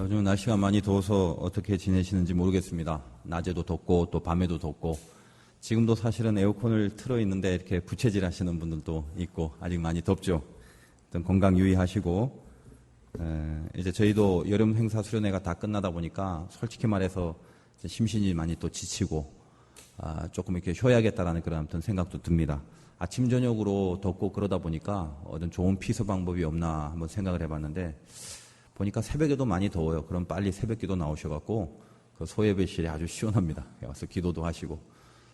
요즘 날씨가 많이 더워서 어떻게 지내시는지 모르겠습니다. 낮에도 덥고 또 밤에도 덥고 지금도 사실은 에어컨을 틀어 있는데 이렇게 부채질 하시는 분들도 있고 아직 많이 덥죠. 어떤 건강 유의하시고 이제 저희도 여름 행사 수련회가 다 끝나다 보니까 솔직히 말해서 심신이 많이 또 지치고 조금 이렇게 쉬어야겠다라는 그런 아무튼 생각도 듭니다. 아침 저녁으로 덥고 그러다 보니까 어떤 좋은 피서 방법이 없나 한번 생각을 해봤는데 보니까 새벽에도 많이 더워요. 그럼 빨리 새벽기도 나오셔갖고 그 소예배실이 아주 시원합니다. 와서 기도도 하시고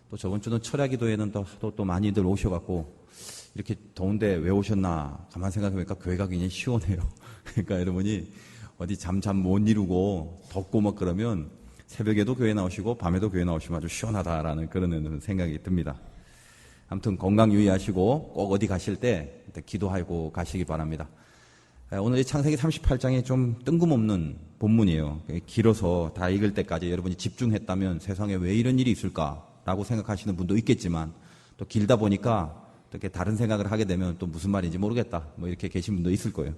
또 저번 주는 철야기도에는 또 많이들 오셔갖고 이렇게 더운데 왜 오셨나 가만 생각해보니까 교회가 굉장히 시원해요. 그러니까 여러분이 어디 잠 못 이루고 덥고 막 그러면 새벽에도 교회 나오시고 밤에도 교회 나오시면 아주 시원하다라는 그런 생각이 듭니다. 아무튼 건강 유의하시고 꼭 어디 가실 때 기도하고 가시기 바랍니다. 오늘 이 창세기 38장이 좀 뜬금없는 본문이에요. 길어서 다 읽을 때까지 여러분이 집중했다면 세상에 왜 이런 일이 있을까라고 생각하시는 분도 있겠지만 또 길다 보니까 또 이렇게 다른 생각을 하게 되면 또 무슨 말인지 모르겠다 뭐 이렇게 계신 분도 있을 거예요.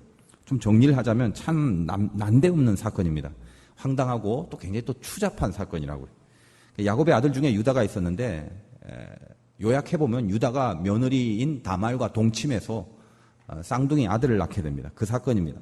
좀 정리를 하자면 참 난데없는 사건입니다. 황당하고 또 굉장히 또 추잡한 사건이라고요. 야곱의 아들 중에 유다가 있었는데 요약해보면 유다가 며느리인 다말과 동침해서 쌍둥이 아들을 낳게 됩니다. 그 사건입니다.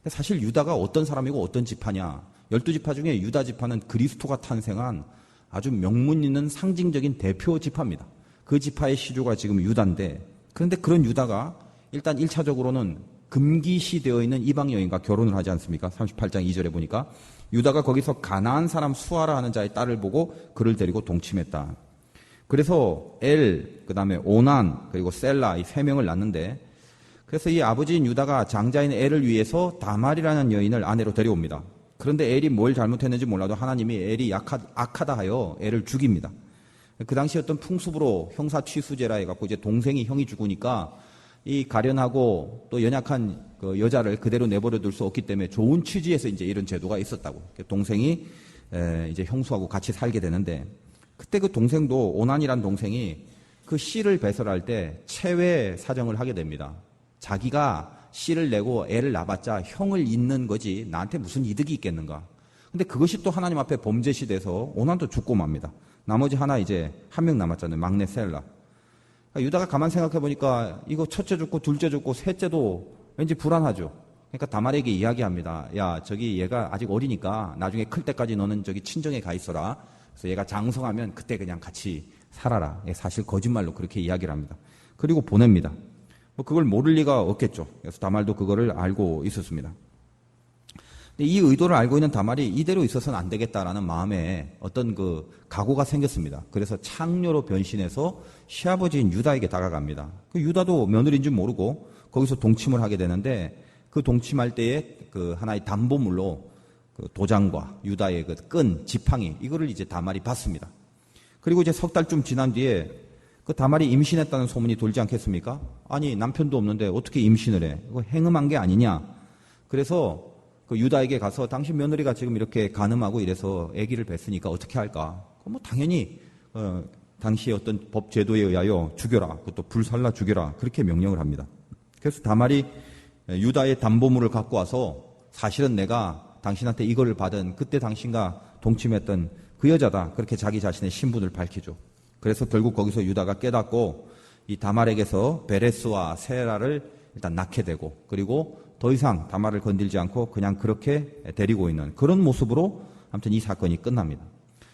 사실 유다가 어떤 사람이고 어떤 지파냐? 12지파 중에 유다 지파는 그리스도가 탄생한 아주 명문 있는 상징적인 대표 지파입니다. 그 지파의 시조가 지금 유다인데 그런데 그런 유다가 일단 1차적으로는 금기시되어 있는 이방 여인과 결혼을 하지 않습니까? 38장 2절에 보니까 유다가 거기서 가나안 사람 수아라 하는 자의 딸을 보고 그를 데리고 동침했다. 그래서 그 다음에 오난 그리고 셀라 이 세 명을 낳는데 그래서 이 아버지인 유다가 장자인 엘을 위해서 다말이라는 여인을 아내로 데려옵니다. 그런데 엘이 뭘 잘못했는지 몰라도 하나님이 엘이 악하다 하여 엘을 죽입니다. 그 당시 어떤 풍습으로 형사 취수제라 해갖고 이제 동생이 형이 죽으니까 이 가련하고 또 연약한 그 여자를 그대로 내버려 둘 수 없기 때문에 좋은 취지에서 이제 이런 제도가 있었다고. 동생이 이제 형수하고 같이 살게 되는데 그때 그 동생도 오난이란 동생이 그 씨를 배설할 때 체외 사정을 하게 됩니다. 자기가 씨를 내고 애를 낳아봤자 형을 잇는 거지 나한테 무슨 이득이 있겠는가. 근데 그것이 또 하나님 앞에 범죄시 돼서 오난도 죽고 맙니다. 나머지 이제 한 명 남았잖아요. 막내 셀라. 유다가 가만 생각해보니까 이거 첫째 죽고 둘째 죽고 셋째도 왠지 불안하죠. 그러니까 다말에게 이야기합니다. 야, 저기 얘가 아직 어리니까 나중에 클 때까지 너는 저기 친정에 가 있어라. 그래서 얘가 장성하면 그때 그냥 같이 살아라. 사실 거짓말로 그렇게 이야기를 합니다. 그리고 보냅니다. 뭐 그걸 모를 리가 없겠죠. 그래서 다말도 그거를 알고 있었습니다. 근데 이 의도를 알고 있는 다말이 이대로 있어서는 안 되겠다라는 마음에 어떤 그 각오가 생겼습니다. 그래서 창녀로 변신해서 시아버지인 유다에게 다가갑니다. 그 유다도 며느리인 줄 모르고 거기서 동침을 하게 되는데 그 동침할 때에 그 하나의 담보물로 그 도장과 유다의 그 끈, 지팡이 이거를 이제 다말이 받습니다. 그리고 이제 석 달쯤 지난 뒤에 그 다말이 임신했다는 소문이 돌지 않겠습니까? 아니 남편도 없는데 어떻게 임신을 해? 이거 행음한 게 아니냐? 그래서 그 유다에게 가서 당신 며느리가 지금 이렇게 간음하고 이래서 아기를 뱄으니까 어떻게 할까? 뭐 당연히 당시의 어떤 법 제도에 의하여 죽여라. 그것도 불살라 죽여라. 그렇게 명령을 합니다. 그래서 다말이 유다의 담보물을 갖고 와서 사실은 내가 당신한테 이거를 받은 그때 당신과 동침했던 그 여자다. 그렇게 자기 자신의 신분을 밝히죠. 그래서 결국 거기서 유다가 깨닫고 이 다말에게서 베레스와 세라를 일단 낳게 되고 그리고 더 이상 다말을 건들지 않고 그냥 그렇게 데리고 있는 그런 모습으로 아무튼 이 사건이 끝납니다.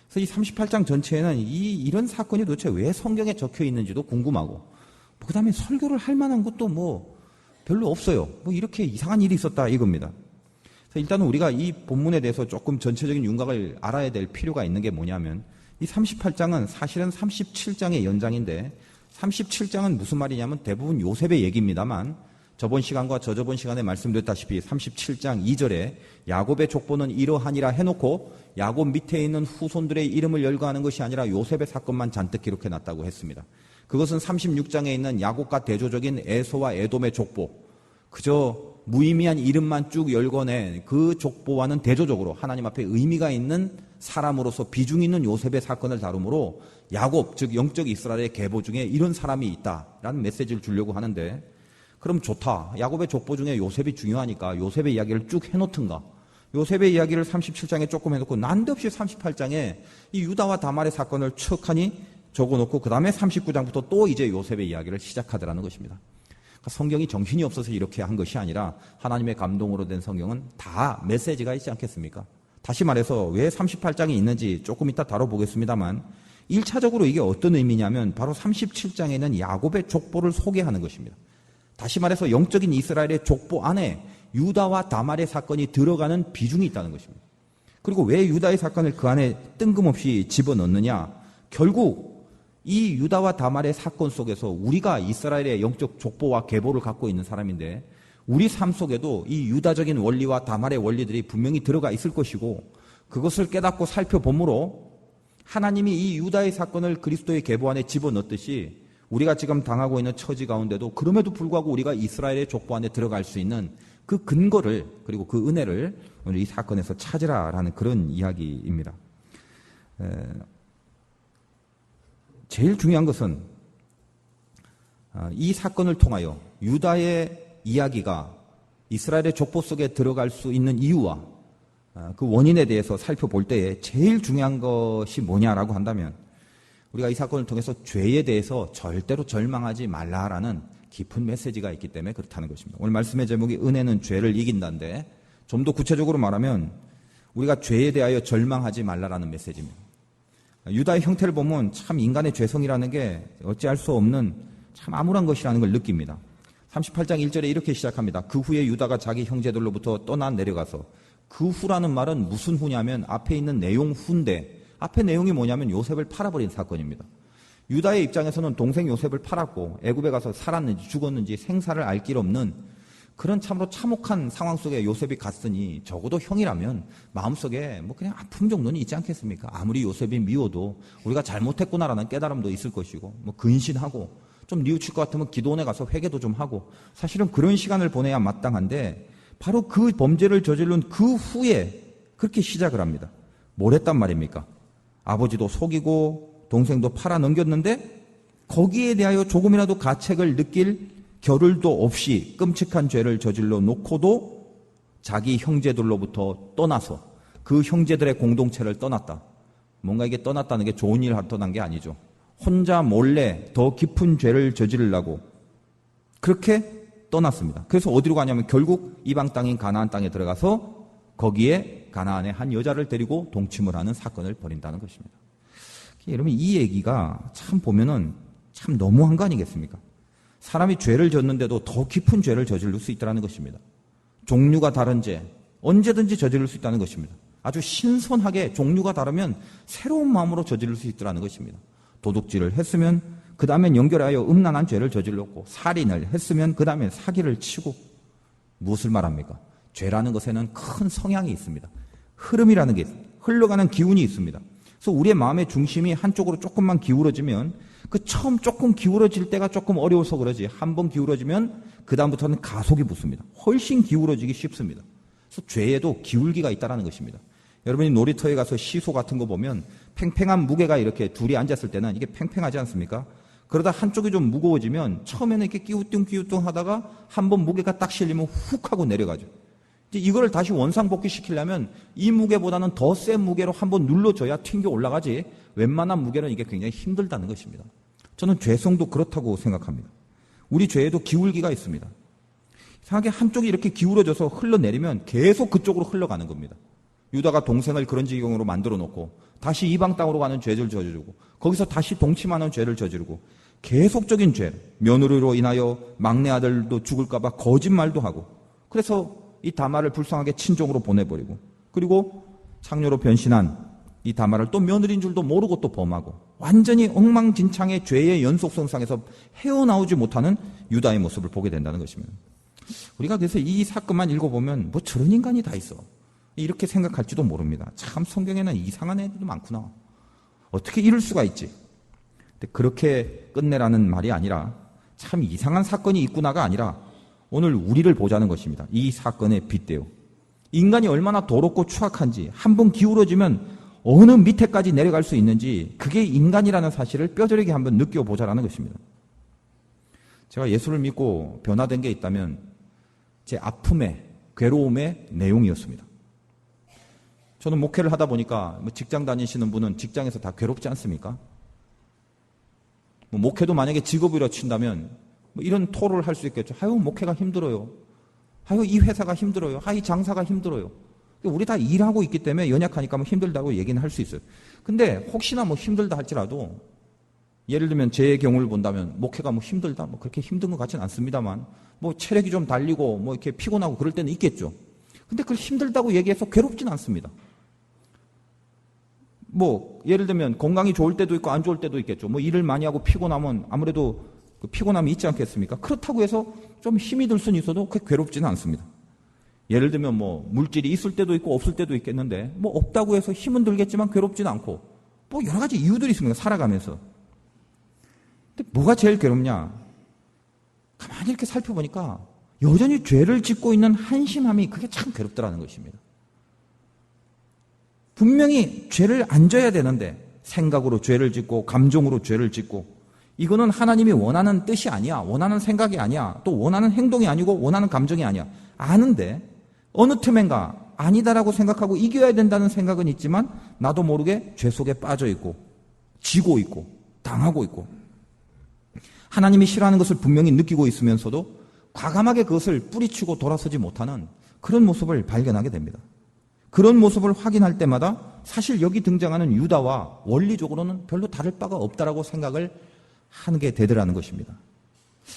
그래서 이 38장 전체에는 이런 사건이 도대체 왜 성경에 적혀 있는지도 궁금하고 그 다음에 설교를 할 만한 것도 뭐 별로 없어요. 뭐 이렇게 이상한 일이 있었다 이겁니다. 그래서 일단은 우리가 이 본문에 대해서 조금 전체적인 윤곽을 알아야 될 필요가 있는 게 뭐냐면 이 38장은 사실은 37장의 연장인데 37장은 무슨 말이냐면 대부분 요셉의 얘기입니다만 저번 시간과 저저번 시간에 말씀드렸다시피 37장 2절에 야곱의 족보는 이러하니라 해놓고 야곱 밑에 있는 후손들의 이름을 열거하는 것이 아니라 요셉의 사건만 잔뜩 기록해놨다고 했습니다. 그것은 36장에 있는 야곱과 대조적인 에서와 에돔의 족보 그저 무의미한 이름만 쭉 열거낸 그 족보와는 대조적으로 하나님 앞에 의미가 있는 사람으로서 비중 있는 요셉의 사건을 다루므로 야곱 즉 영적 이스라엘의 계보 중에 이런 사람이 있다라는 메시지를 주려고 하는데 그럼 좋다. 야곱의 족보 중에 요셉이 중요하니까 요셉의 이야기를 쭉 해놓든가 요셉의 이야기를 37장에 조금 해놓고 난데없이 38장에 이 유다와 다말의 사건을 척하니 적어놓고 그 다음에 39장부터 또 이제 요셉의 이야기를 시작하더라는 것입니다. 그러니까 성경이 정신이 없어서 이렇게 한 것이 아니라 하나님의 감동으로 된 성경은 다 메시지가 있지 않겠습니까? 다시 말해서 왜 38장이 있는지 조금 이따 다뤄보겠습니다만 1차적으로 이게 어떤 의미냐면 바로 37장에는 야곱의 족보를 소개하는 것입니다. 다시 말해서 영적인 이스라엘의 족보 안에 유다와 다말의 사건이 들어가는 비중이 있다는 것입니다. 그리고 왜 유다의 사건을 그 안에 뜬금없이 집어넣느냐? 결국 이 유다와 다말의 사건 속에서 우리가 이스라엘의 영적 족보와 계보를 갖고 있는 사람인데 우리 삶 속에도 이 유다적인 원리와 다말의 원리들이 분명히 들어가 있을 것이고 그것을 깨닫고 살펴보므로 하나님이 이 유다의 사건을 그리스도의 계보 안에 집어넣듯이 우리가 지금 당하고 있는 처지 가운데도 그럼에도 불구하고 우리가 이스라엘의 족보 안에 들어갈 수 있는 그 근거를 그리고 그 은혜를 오늘 이 사건에서 찾으라라는 그런 이야기입니다. 제일 중요한 것은 이 사건을 통하여 유다의 이야기가 이스라엘의 족보 속에 들어갈 수 있는 이유와 그 원인에 대해서 살펴볼 때에 제일 중요한 것이 뭐냐라고 한다면 우리가 이 사건을 통해서 죄에 대해서 절대로 절망하지 말라라는 깊은 메시지가 있기 때문에 그렇다는 것입니다. 오늘 말씀의 제목이 은혜는 죄를 이긴다인데 좀 더 구체적으로 말하면 우리가 죄에 대하여 절망하지 말라라는 메시지입니다. 유다의 형태를 보면 참 인간의 죄성이라는 게 어찌할 수 없는 참 암울한 것이라는 걸 느낍니다. 38장 1절에 이렇게 시작합니다. 그 후에 유다가 자기 형제들로부터 떠나 내려가서 그 후라는 말은 무슨 후냐면 앞에 있는 내용 후인데 앞에 내용이 뭐냐면 요셉을 팔아버린 사건입니다. 유다의 입장에서는 동생 요셉을 팔았고 애굽에 가서 살았는지 죽었는지 생사를 알 길 없는 그런 참으로 참혹한 상황 속에 요셉이 갔으니 적어도 형이라면 마음속에 뭐 그냥 아픔 정도는 있지 않겠습니까? 아무리 요셉이 미워도 우리가 잘못했구나라는 깨달음도 있을 것이고 뭐 근신하고 좀 뉘우칠 것 같으면 기도원에 가서 회개도 좀 하고 사실은 그런 시간을 보내야 마땅한데 바로 그 범죄를 저지른 그 후에 그렇게 시작을 합니다. 뭘 했단 말입니까? 아버지도 속이고 동생도 팔아 넘겼는데 거기에 대하여 조금이라도 가책을 느낄 겨를도 없이 끔찍한 죄를 저질러 놓고도 자기 형제들로부터 떠나서 그 형제들의 공동체를 떠났다. 뭔가 이게 떠났다는 게 좋은 일을 하러 떠난 게 아니죠. 혼자 몰래 더 깊은 죄를 저지르려고 그렇게 떠났습니다. 그래서 어디로 가냐면 결국 이방 땅인 가나안 땅에 들어가서 거기에 가나안의 한 여자를 데리고 동침을 하는 사건을 벌인다는 것입니다. 여러분 이 얘기가 참 보면은 참 너무한 거 아니겠습니까? 사람이 죄를 졌는데도 더 깊은 죄를 저지를 수 있다는 것입니다. 종류가 다른 죄 언제든지 저지를 수 있다는 것입니다. 아주 신선하게 종류가 다르면 새로운 마음으로 저지를 수 있다는 것입니다. 도둑질을 했으면 그 다음엔 연결하여 음란한 죄를 저질렀고 살인을 했으면 그 다음에 사기를 치고 무엇을 말합니까? 죄라는 것에는 큰 성향이 있습니다. 흐름이라는 게 흘러가는 기운이 있습니다. 그래서 우리의 마음의 중심이 한쪽으로 조금만 기울어지면 그 처음 조금 기울어질 때가 조금 어려워서 그러지 한번 기울어지면 그 다음부터는 가속이 붙습니다. 훨씬 기울어지기 쉽습니다. 그래서 죄에도 기울기가 있다는 것입니다. 여러분이 놀이터에 가서 시소 같은 거 보면 팽팽한 무게가 이렇게 둘이 앉았을 때는 이게 팽팽하지 않습니까? 그러다 한쪽이 좀 무거워지면 처음에는 이렇게 끼우뚱 하다가 한번 무게가 딱 실리면 훅 하고 내려가죠. 이제 이거를 다시 원상복귀 시키려면 이 무게보다는 더 센 무게로 한번 눌러줘야 튕겨 올라가지 웬만한 무게는 이게 굉장히 힘들다는 것입니다. 저는 죄성도 그렇다고 생각합니다. 우리 죄에도 기울기가 있습니다. 이상하게 한쪽이 이렇게 기울어져서 흘러내리면 계속 그쪽으로 흘러가는 겁니다. 유다가 동생을 그런 지경으로 만들어 놓고 다시 이방 땅으로 가는 죄를 저지르고 거기서 다시 동침하는 죄를 저지르고 계속적인 죄, 며느리로 인하여 막내 아들도 죽을까 봐 거짓말도 하고 그래서 이 다말을 불쌍하게 친정으로 보내버리고 그리고 창녀로 변신한 이 다말을 또 며느리인 줄도 모르고 또 범하고 완전히 엉망진창의 죄의 연속선상에서 헤어나오지 못하는 유다의 모습을 보게 된다는 것입니다. 우리가 그래서 이 사건만 읽어보면 뭐 저런 인간이 다 있어 이렇게 생각할지도 모릅니다. 참 성경에는 이상한 애들도 많구나. 어떻게 이럴 수가 있지? 근데 그렇게 끝내라는 말이 아니라 참 이상한 사건이 있구나가 아니라 오늘 우리를 보자는 것입니다. 이 사건에 빗대요. 인간이 얼마나 더럽고 추악한지 한번 기울어지면 어느 밑에까지 내려갈 수 있는지 그게 인간이라는 사실을 뼈저리게 한번 느껴보자라는 것입니다. 제가 예수를 믿고 변화된 게 있다면 제 아픔의 괴로움의 내용이었습니다. 저는 목회를 하다 보니까 뭐 직장 다니시는 분은 직장에서 다 괴롭지 않습니까? 뭐 목회도 만약에 직업이라 친다면 뭐 이런 토로를 할 수 있겠죠. 아유, 목회가 힘들어요. 아유, 이 회사가 힘들어요. 이 장사가 힘들어요. 우리 다 일하고 있기 때문에 연약하니까 뭐 힘들다고 얘기는 할 수 있어요. 근데 혹시나 뭐 힘들다 할지라도 예를 들면 제 경우를 본다면 목회가 뭐 힘들다, 뭐 그렇게 힘든 것 같지는 않습니다만 뭐 체력이 좀 달리고 뭐 이렇게 피곤하고 그럴 때는 있겠죠. 근데 그걸 힘들다고 얘기해서 괴롭진 않습니다. 뭐 예를 들면 건강이 좋을 때도 있고 안 좋을 때도 있겠죠. 뭐 일을 많이 하고 피곤하면 아무래도 그 피곤함이 있지 않겠습니까? 그렇다고 해서 좀 힘이 들 수는 있어도 그게 괴롭지는 않습니다. 예를 들면 뭐 물질이 있을 때도 있고 없을 때도 있겠는데 뭐 없다고 해서 힘은 들겠지만 괴롭지는 않고 뭐 여러 가지 이유들이 있습니다. 살아가면서. 근데 뭐가 제일 괴롭냐? 가만히 이렇게 살펴보니까 여전히 죄를 짓고 있는 한심함이 그게 참 괴롭더라는 것입니다. 분명히 죄를 안 져야 되는데 생각으로 죄를 짓고 감정으로 죄를 짓고 이거는 하나님이 원하는 뜻이 아니야. 원하는 생각이 아니야. 또 원하는 행동이 아니고 원하는 감정이 아니야. 아는데 어느 틈엔가 아니다라고 생각하고 이겨야 된다는 생각은 있지만 나도 모르게 죄 속에 빠져 있고 지고 있고 당하고 있고 하나님이 싫어하는 것을 분명히 느끼고 있으면서도 과감하게 그것을 뿌리치고 돌아서지 못하는 그런 모습을 발견하게 됩니다. 그런 모습을 확인할 때마다 사실 여기 등장하는 유다와 원리적으로는 별로 다를 바가 없다라고 생각을 하게 되더라는 것입니다.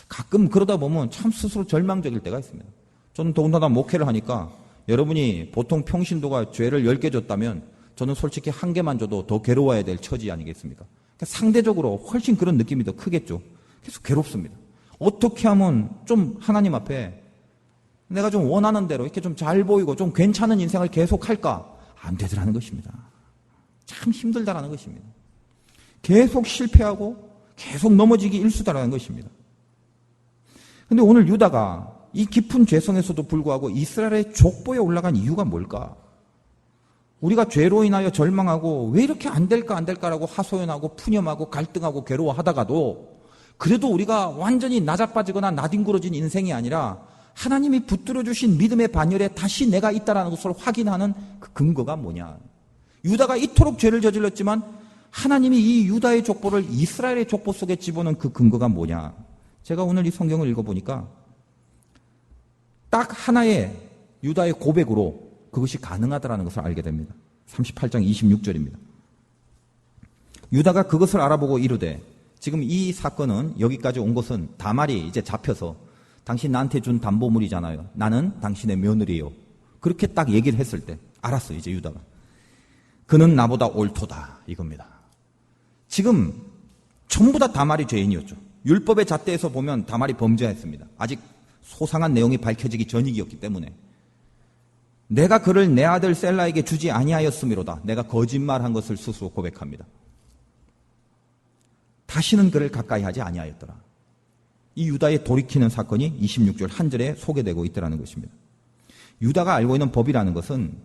가끔 그러다 보면 참 스스로 절망적일 때가 있습니다. 저는 더군다나 목회를 하니까 여러분이 보통 평신도가 죄를 10개 줬다면 저는 솔직히 1개만 줘도 더 괴로워야 될 처지 아니겠습니까? 그러니까 상대적으로 훨씬 그런 느낌이 더 크겠죠. 계속 괴롭습니다. 어떻게 하면 좀 하나님 앞에 내가 좀 원하는 대로 이렇게 좀 잘 보이고 좀 괜찮은 인생을 계속 할까? 안 되더라는 것입니다. 참 힘들다라는 것입니다. 계속 실패하고 계속 넘어지기 일쑤다라는 것입니다. 근데 오늘 유다가 이 깊은 죄성에서도 불구하고 이스라엘의 족보에 올라간 이유가 뭘까? 우리가 죄로 인하여 절망하고 왜 이렇게 안 될까라고 하소연하고 푸념하고 갈등하고 괴로워하다가도 그래도 우리가 완전히 나자빠지거나 나뒹굴어진 인생이 아니라 하나님이 붙들어 주신 믿음의 반열에 다시 내가 있다라는 것을 확인하는 그 근거가 뭐냐? 유다가 이토록 죄를 저질렀지만 하나님이 이 유다의 족보를 이스라엘의 족보 속에 집어넣은 그 근거가 뭐냐? 제가 오늘 이 성경을 읽어보니까 딱 하나의 유다의 고백으로 그것이 가능하다는 것을 알게 됩니다. 38장 26절입니다. 유다가 그것을 알아보고 이르되 지금 이 사건은 여기까지 온 것은 다말이 이제 잡혀서 당신 나한테 준 담보물이잖아요. 나는 당신의 며느리요. 그렇게 딱 얘기를 했을 때 알았어요. 이제 유다가. 그는 나보다 옳도다 이겁니다. 지금 전부 다 다말이 죄인이었죠. 율법의 잣대에서 보면 다말이 범죄했습니다. 아직 소상한 내용이 밝혀지기 전이었기 때문에 내가 그를 내 아들 셀라에게 주지 아니하였음이로다. 내가 거짓말한 것을 스스로 고백합니다. 다시는 그를 가까이 하지 아니하였더라. 이 유다의 돌이키는 사건이 26절 한 절에 소개되고 있더라는 것입니다. 유다가 알고 있는 법이라는 것은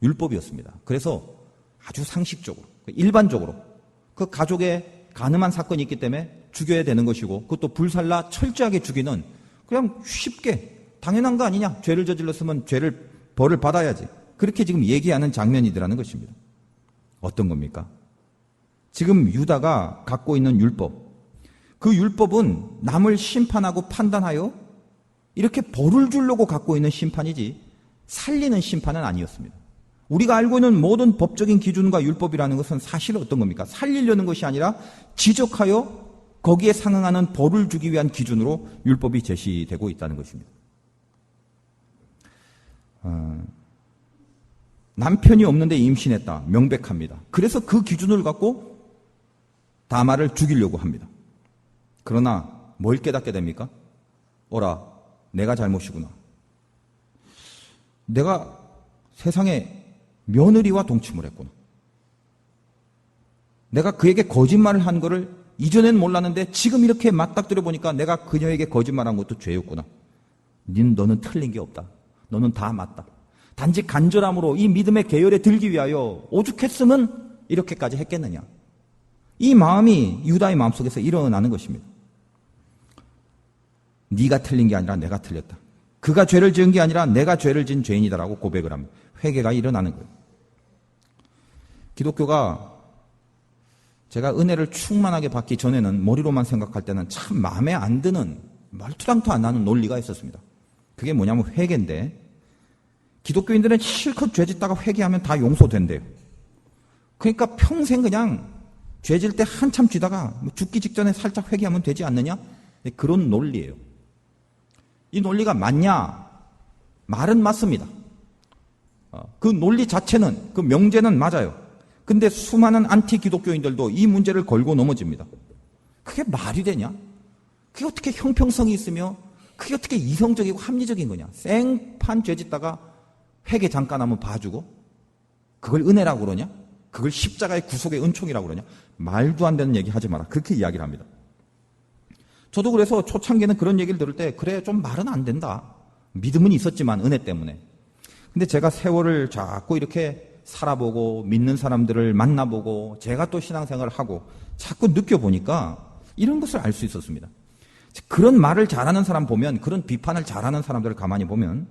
율법이었습니다. 그래서 아주 상식적으로, 일반적으로 그 가족에 간음한 사건이 있기 때문에 죽여야 되는 것이고 그것도 불살라 철저하게 죽이는 그냥 쉽게 당연한 거 아니냐. 죄를 저질렀으면 벌을 받아야지. 그렇게 지금 얘기하는 장면이더라는 것입니다. 어떤 겁니까? 지금 유다가 갖고 있는 율법, 그 율법은 남을 심판하고 판단하여 이렇게 벌을 주려고 갖고 있는 심판이지 살리는 심판은 아니었습니다. 우리가 알고 있는 모든 법적인 기준과 율법이라는 것은 사실 어떤 겁니까? 살리려는 것이 아니라 지적하여 거기에 상응하는 벌을 주기 위한 기준으로 율법이 제시되고 있다는 것입니다. 남편이 없는데 임신했다. 명백합니다. 그래서 그 기준을 갖고 다말을 죽이려고 합니다. 그러나 뭘 깨닫게 됩니까? 오라, 내가 잘못이구나. 내가 세상에 며느리와 동침을 했구나. 내가 그에게 거짓말을 한 거를 이전엔 몰랐는데 지금 이렇게 맞닥뜨려 보니까 내가 그녀에게 거짓말한 것도 죄였구나. 너는 틀린 게 없다. 너는 다 맞다. 단지 간절함으로 이 믿음의 계열에 들기 위하여 오죽했으면 이렇게까지 했겠느냐. 이 마음이 유다의 마음속에서 일어나는 것입니다. 네가 틀린 게 아니라 내가 틀렸다. 그가 죄를 지은 게 아니라 내가 죄를 지은 죄인이다라고 고백을 합니다. 회개가 일어나는 거예요. 기독교가 제가 은혜를 충만하게 받기 전에는 머리로만 생각할 때는 참 마음에 안 드는 말투랑도 안 나는 논리가 있었습니다. 그게 뭐냐면 회개인데 기독교인들은 실컷 죄짓다가 회개하면 다 용서된대요. 그러니까 평생 그냥 죄질 때 한참 쥐다가 죽기 직전에 살짝 회개하면 되지 않느냐? 그런 논리예요. 이 논리가 맞냐? 말은 맞습니다. 그 논리 자체는, 그 명제는 맞아요. 근데 수많은 안티 기독교인들도 이 문제를 걸고 넘어집니다. 그게 말이 되냐? 그게 어떻게 형평성이 있으며 그게 어떻게 이성적이고 합리적인 거냐? 생판 죄짓다가 회개 잠깐 한번 봐주고 그걸 은혜라고 그러냐? 그걸 십자가의 구속의 은총이라고 그러냐? 말도 안 되는 얘기 하지 마라. 그렇게 이야기를 합니다. 저도 그래서 초창기에는 그런 얘기를 들을 때 그래 좀 말은 안 된다. 믿음은 있었지만 은혜 때문에. 근데 제가 세월을 자꾸 이렇게 살아보고 믿는 사람들을 만나보고 제가 또 신앙생활을 하고 자꾸 느껴보니까 이런 것을 알 수 있었습니다. 그런 말을 잘하는 사람 보면, 그런 비판을 잘하는 사람들을 가만히 보면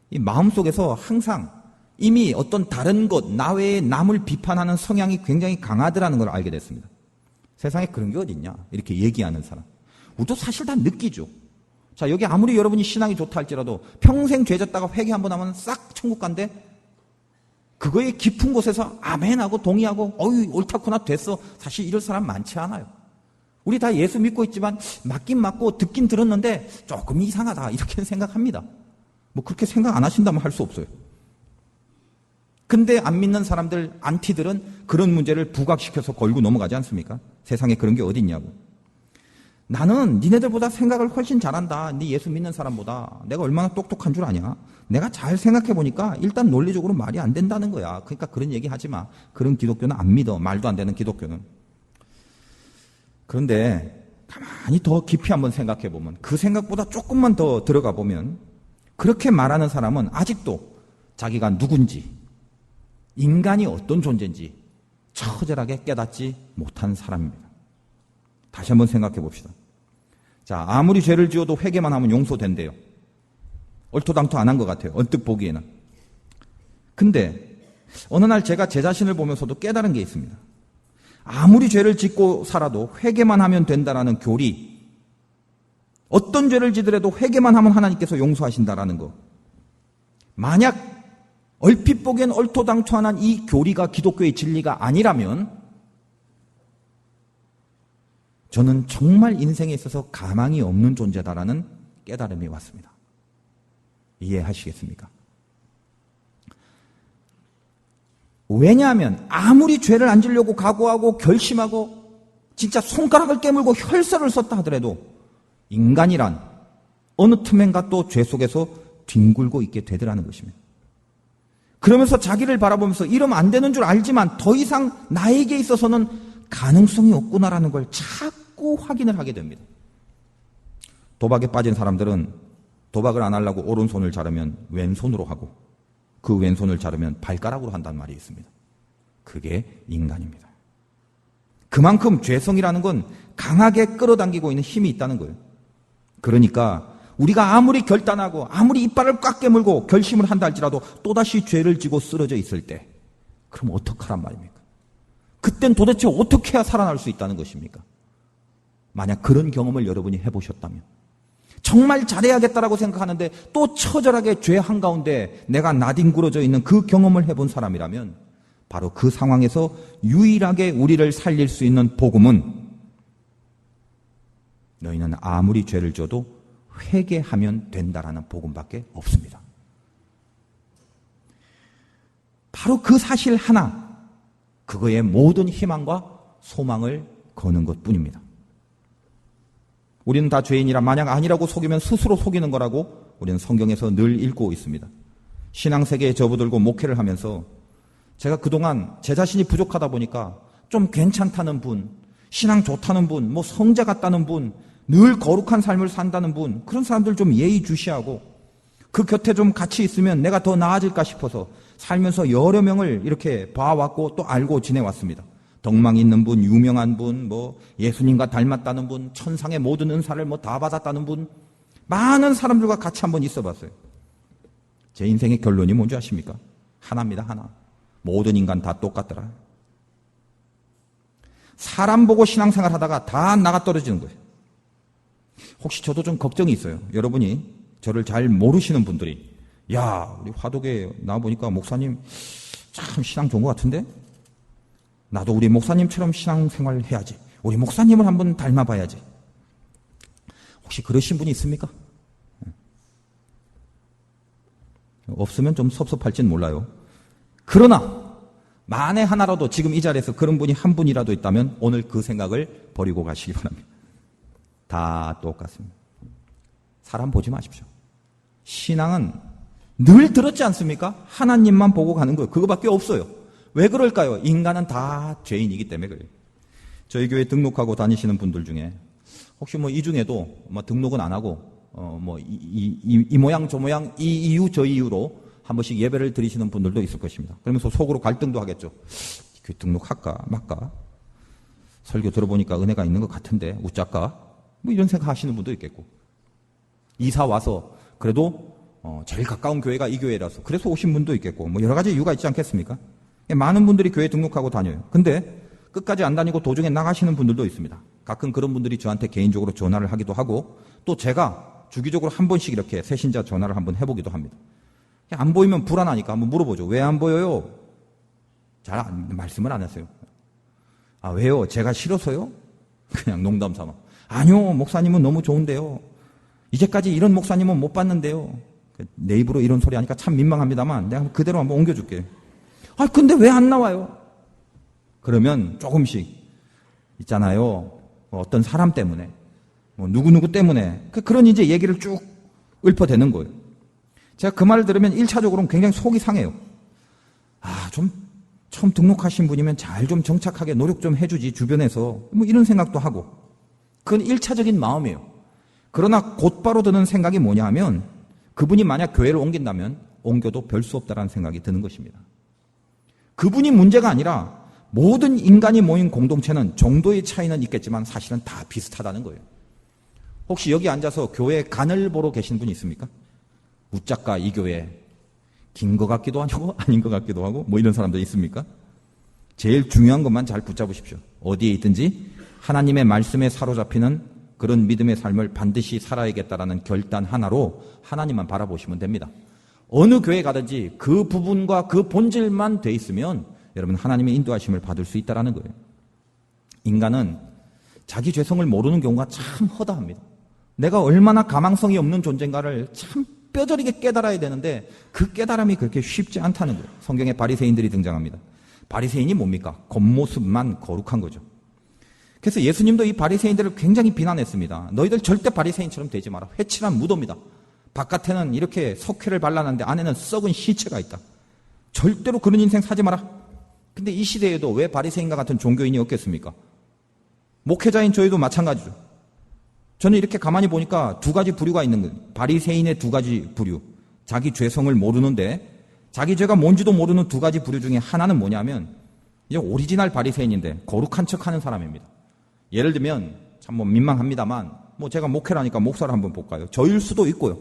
이 마음속에서 항상 이미 어떤 다른 것, 나 외에 남을 비판하는 성향이 굉장히 강하더라는 걸 알게 됐습니다. 세상에 그런 게 어딨냐 이렇게 얘기하는 사람. 우리도 사실 다 느끼죠. 자, 여기 아무리 여러분이 신앙이 좋다 할지라도 평생 죄졌다가 회개 한번 하면 싹 천국 간대. 그거에 깊은 곳에서 아멘하고 동의하고 어이 옳다구나 됐어. 사실 이럴 사람 많지 않아요. 우리 다 예수 믿고 있지만 맞긴 맞고 듣긴 들었는데 조금 이상하다 이렇게 생각합니다. 뭐 그렇게 생각 안 하신다면 할 수 없어요. 근데 안 믿는 사람들, 안티들은 그런 문제를 부각시켜서 걸고 넘어가지 않습니까? 세상에 그런 게 어딨냐고. 나는 니네들보다 생각을 훨씬 잘한다. 네 예수 믿는 사람보다. 내가 얼마나 똑똑한 줄 아냐? 내가 잘 생각해 보니까 일단 논리적으로 말이 안 된다는 거야. 그러니까 그런 얘기 하지 마. 그런 기독교는 안 믿어. 말도 안 되는 기독교는. 그런데 가만히 더 깊이 한번 생각해 보면, 그 생각보다 조금만 더 들어가 보면 그렇게 말하는 사람은 아직도 자기가 누군지, 인간이 어떤 존재인지 처절하게 깨닫지 못한 사람입니다. 다시 한번 생각해 봅시다. 자, 아무리 죄를 지어도 회개만 하면 용서된대요. 얼토당토 안 한 것 같아요. 언뜻 보기에는. 근데 어느 날 제가 제 자신을 보면서도 깨달은 게 있습니다. 아무리 죄를 짓고 살아도 회개만 하면 된다라는 교리, 어떤 죄를 지더라도 회개만 하면 하나님께서 용서하신다라는 거. 만약 얼핏 보기엔 얼토당토한 이 교리가 기독교의 진리가 아니라면 저는 정말 인생에 있어서 가망이 없는 존재다라는 깨달음이 왔습니다. 이해하시겠습니까? 왜냐하면 아무리 죄를 안 지려고 각오하고 결심하고 진짜 손가락을 깨물고 혈서를 썼다 하더라도 인간이란 어느 틈엔가 또 죄 속에서 뒹굴고 있게 되더라는 것입니다. 그러면서 자기를 바라보면서 이러면 안 되는 줄 알지만 더 이상 나에게 있어서는 가능성이 없구나라는 걸 자꾸 확인을 하게 됩니다. 도박에 빠진 사람들은 도박을 안 하려고 오른손을 자르면 왼손으로 하고 그 왼손을 자르면 발가락으로 한다는 말이 있습니다. 그게 인간입니다. 그만큼 죄성이라는 건 강하게 끌어당기고 있는 힘이 있다는 거예요. 그러니까 우리가 아무리 결단하고 아무리 이빨을 꽉 깨물고 결심을 한다 할지라도 또다시 죄를 지고 쓰러져 있을 때 그럼 어떡하란 말입니까? 그땐 도대체 어떻게 해야 살아날 수 있다는 것입니까? 만약 그런 경험을 여러분이 해보셨다면 정말 잘해야겠다라고 생각하는데 또 처절하게 죄 한가운데 내가 나뒹굴어져 있는 그 경험을 해본 사람이라면 바로 그 상황에서 유일하게 우리를 살릴 수 있는 복음은 너희는 아무리 죄를 져도 회개하면 된다라는 복음밖에 없습니다. 바로 그 사실 하나, 그거에 모든 희망과 소망을 거는 것뿐입니다. 우리는 다 죄인이라 만약 아니라고 속이면 스스로 속이는 거라고 우리는 성경에서 늘 읽고 있습니다. 신앙세계에 접어들고 목회를 하면서 제가 그동안 제 자신이 부족하다 보니까 좀 괜찮다는 분, 신앙 좋다는 분, 뭐 성자 같다는 분, 늘 거룩한 삶을 산다는 분, 그런 사람들 좀 예의주시하고 그 곁에 좀 같이 있으면 내가 더 나아질까 싶어서 살면서 여러 명을 이렇게 봐왔고 또 알고 지내왔습니다. 덕망 있는 분, 유명한 분, 뭐 예수님과 닮았다는 분, 천상의 모든 은사를 뭐 다 받았다는 분, 많은 사람들과 같이 한번 있어봤어요. 제 인생의 결론이 뭔지 아십니까? 하나입니다, 하나. 모든 인간 다 똑같더라. 사람 보고 신앙생활 하다가 다 나가 떨어지는 거예요. 혹시 저도 좀 걱정이 있어요. 여러분이 저를 잘 모르시는 분들이, 야, 우리 화독에 나와보니까 목사님 참 신앙 좋은 것 같은데? 나도 우리 목사님처럼 신앙생활 해야지. 우리 목사님을 한번 닮아봐야지. 혹시 그러신 분이 있습니까? 없으면 좀 섭섭할진 몰라요. 그러나 만에 하나라도 지금 이 자리에서 그런 분이 한 분이라도 있다면 오늘 그 생각을 버리고 가시기 바랍니다. 다 똑같습니다. 사람 보지 마십시오. 신앙은 늘 들었지 않습니까? 하나님만 보고 가는 거예요. 그거밖에 없어요. 왜 그럴까요? 인간은 다 죄인이기 때문에 그래요. 저희 교회 등록하고 다니시는 분들 중에 혹시 뭐 이 중에도 등록은 안 하고 이 모양 저 모양 이 이유 저 이유로 한 번씩 예배를 드리시는 분들도 있을 것입니다. 그러면서 속으로 갈등도 하겠죠. 교회 등록할까 말까? 설교 들어보니까 은혜가 있는 것 같은데 웃자까? 뭐 이런 생각 하시는 분도 있겠고, 이사 와서 그래도 제일 가까운 교회가 이 교회라서 그래서 오신 분도 있겠고, 뭐 여러 가지 이유가 있지 않겠습니까? 많은 분들이 교회 등록하고 다녀요. 근데 끝까지 안 다니고 도중에 나가시는 분들도 있습니다. 가끔 그런 분들이 저한테 개인적으로 전화를 하기도 하고, 또 제가 주기적으로 한 번씩 이렇게 새신자 전화를 한번 해보기도 합니다. 안 보이면 불안하니까 한번 물어보죠. 왜 안 보여요? 말씀을 안 했어요. 아, 왜요? 제가 싫어서요? 그냥 농담 삼아. 아니요, 목사님은 너무 좋은데요. 이제까지 이런 목사님은 못 봤는데요. 내 입으로 이런 소리 하니까 참 민망합니다만 내가 그대로 한번 옮겨줄게요. 아, 근데 왜 안 나와요? 그러면 조금씩 있잖아요. 어떤 사람 때문에, 누구누구 때문에, 그런 이제 얘기를 쭉 읊어대는 거예요. 제가 그 말을 들으면 1차적으로는 굉장히 속이 상해요. 아, 좀 처음 등록하신 분이면 잘 좀 정착하게 노력 좀 해주지, 주변에서. 뭐 이런 생각도 하고. 그건 1차적인 마음이에요. 그러나 곧바로 드는 생각이 뭐냐 하면, 그분이 만약 교회를 옮긴다면 옮겨도 별 수 없다라는 생각이 드는 것입니다. 그분이 문제가 아니라 모든 인간이 모인 공동체는 정도의 차이는 있겠지만 사실은 다 비슷하다는 거예요. 혹시 여기 앉아서 교회 간을 보러 계신 분이 있습니까? 웃작가 이 교회 긴 것 같기도 하고 아닌 것 같기도 하고 뭐 이런 사람들 있습니까? 제일 중요한 것만 잘 붙잡으십시오. 어디에 있든지 하나님의 말씀에 사로잡히는 그런 믿음의 삶을 반드시 살아야겠다라는 결단 하나로 하나님만 바라보시면 됩니다. 어느 교회 가든지 그 부분과 그 본질만 돼 있으면 여러분 하나님의 인도하심을 받을 수 있다는 거예요. 인간은 자기 죄성을 모르는 경우가 참 허다합니다. 내가 얼마나 가망성이 없는 존재인가를 참 뼈저리게 깨달아야 되는데 그 깨달음이 그렇게 쉽지 않다는 거예요. 성경에 바리새인들이 등장합니다. 바리새인이 뭡니까? 겉모습만 거룩한 거죠. 그래서 예수님도 이 바리새인들을 굉장히 비난했습니다. 너희들 절대 바리새인처럼 되지 마라. 회칠한 무도입니다. 바깥에는 이렇게 석회를 발라놨는데 안에는 썩은 시체가 있다. 절대로 그런 인생 사지 마라. 근데 이 시대에도 왜 바리새인과 같은 종교인이 없겠습니까? 목회자인 저희도 마찬가지죠. 저는 이렇게 가만히 보니까 두 가지 부류가 있는 거예요. 바리새인의 두 가지 부류. 자기 죄성을 모르는데 자기 죄가 뭔지도 모르는 두 가지 부류 중에 하나는 뭐냐면 이제 오리지널 바리새인인데 거룩한 척하는 사람입니다. 예를 들면 참 민망합니다만 제가 목회라니까 목사를 한번 볼까요? 저일 수도 있고요.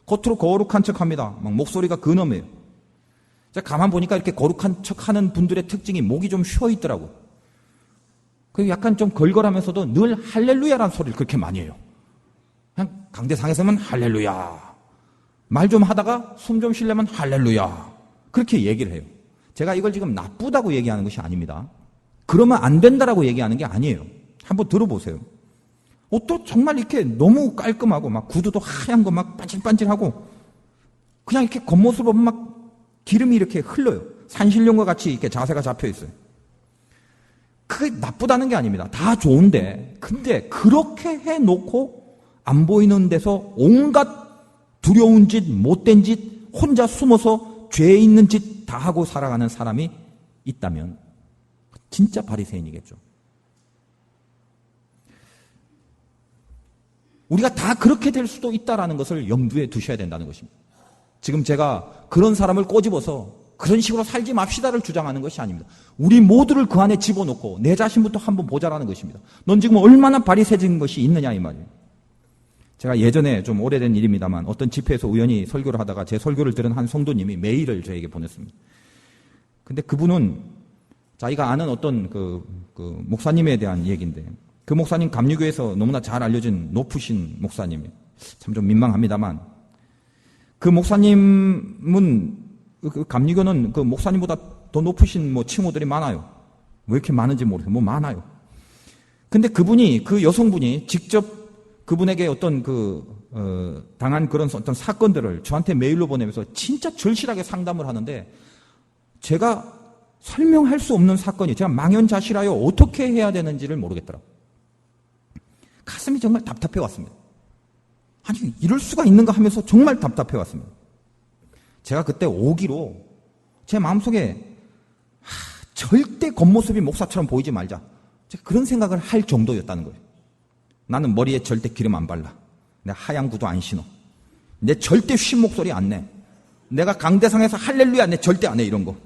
겉으로 거룩한 척합니다. 막 목소리가 근엄해요. 제가 가만 보니까 이렇게 거룩한 척하는 분들의 특징이 목이 좀 쉬어 있더라고. 그리고 약간 좀 걸걸하면서도 늘 할렐루야라는 소리를 그렇게 많이 해요. 그냥 강대상에서는 할렐루야. 말 좀 하다가 숨 좀 쉬려면 할렐루야. 그렇게 얘기를 해요. 제가 이걸 지금 나쁘다고 얘기하는 것이 아닙니다. 그러면 안 된다라고 얘기하는 게 아니에요. 한번 들어보세요. 옷도 정말 이렇게 너무 깔끔하고 막 구두도 하얀 거 막 반질반질하고 그냥 이렇게 겉모습을 보면 막 기름이 이렇게 흘러요. 산신령과 같이 이렇게 자세가 잡혀 있어요. 그게 나쁘다는 게 아닙니다. 다 좋은데 근데 그렇게 해놓고 안 보이는 데서 온갖 두려운 짓, 못된 짓, 혼자 숨어서 죄 있는 짓 다 하고 살아가는 사람이 있다면 진짜 바리새인이겠죠. 우리가 다 그렇게 될 수도 있다라는 것을 염두에 두셔야 된다는 것입니다. 지금 제가 그런 사람을 꼬집어서 그런 식으로 살지 맙시다를 주장하는 것이 아닙니다. 우리 모두를 그 안에 집어넣고 내 자신부터 한번 보자라는 것입니다. 넌 지금 얼마나 바리새진 것이 있느냐 이 말이에요. 제가 예전에 좀 오래된 일입니다만 어떤 집회에서 우연히 설교를 하다가 제 설교를 들은 한 성도님이 메일을 저에게 보냈습니다. 근데 그분은 자기가 아는 어떤 그 목사님에 대한 얘기인데, 그 목사님 감리교에서 너무나 잘 알려진 높으신 목사님이에요. 참 좀 민망합니다만, 그 목사님은, 그 감리교는 그 목사님보다 더 높으신 뭐 칭호들이 많아요. 왜 이렇게 많은지 모르겠어요. 뭐 많아요. 근데 그분이, 그 여성분이 직접 그분에게 어떤 당한 그런 어떤 사건들을 저한테 메일로 보내면서 진짜 절실하게 상담을 하는데, 제가 설명할 수 없는 사건이, 제가 망연자실하여 어떻게 해야 되는지를 모르겠더라고요. 가슴이 정말 답답해 왔습니다. 아니, 이럴 수가 있는가 하면서 정말 답답해 왔습니다. 제가 그때 오기로 제 마음속에 절대 겉모습이 목사처럼 보이지 말자, 제가 그런 생각을 할 정도였다는 거예요. 나는 머리에 절대 기름 안 발라. 내가 하얀 구두 안 신어. 내 절대 쉰 목소리 안 내. 내가 강대상에서 할렐루야 내 절대 안 해, 이런 거.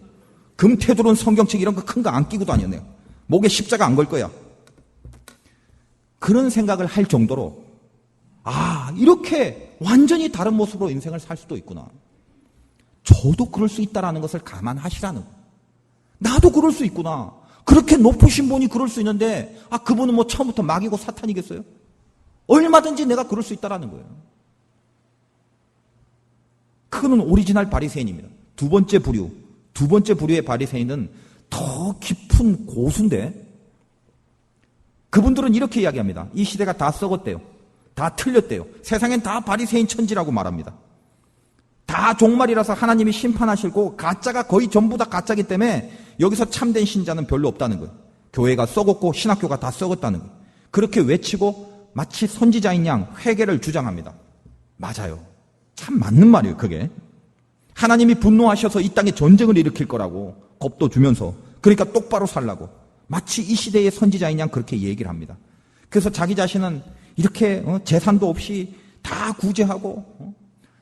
금태두른 성경책 이런 거 큰 거 안 끼고 다녀. 내가 목에 십자가 안 걸 거야. 그런 생각을 할 정도로, 이렇게 완전히 다른 모습으로 인생을 살 수도 있구나. 저도 그럴 수 있다라는 것을 감안하시라는 거예요. 나도 그럴 수 있구나. 그렇게 높으신 분이 그럴 수 있는데, 그분은 뭐 처음부터 마귀고 사탄이겠어요? 얼마든지 내가 그럴 수 있다라는 거예요. 그거는 오리지널 바리새인입니다. 두 번째 부류의 바리새인은 더 깊은 고수인데, 그분들은 이렇게 이야기합니다. 이 시대가 다 썩었대요. 다 틀렸대요. 세상엔 다 바리새인 천지라고 말합니다. 다 종말이라서 하나님이 심판하시고, 가짜가 거의 전부 다 가짜이기 때문에 여기서 참된 신자는 별로 없다는 거예요. 교회가 썩었고 신학교가 다 썩었다는 거예요. 그렇게 외치고 마치 선지자인 양 회개를 주장합니다. 맞아요. 참 맞는 말이에요, 그게. 하나님이 분노하셔서 이 땅에 전쟁을 일으킬 거라고 겁도 주면서, 그러니까 똑바로 살라고 마치 이 시대의 선지자인 양 그렇게 얘기를 합니다. 그래서 자기 자신은 이렇게 재산도 없이 다 구제하고,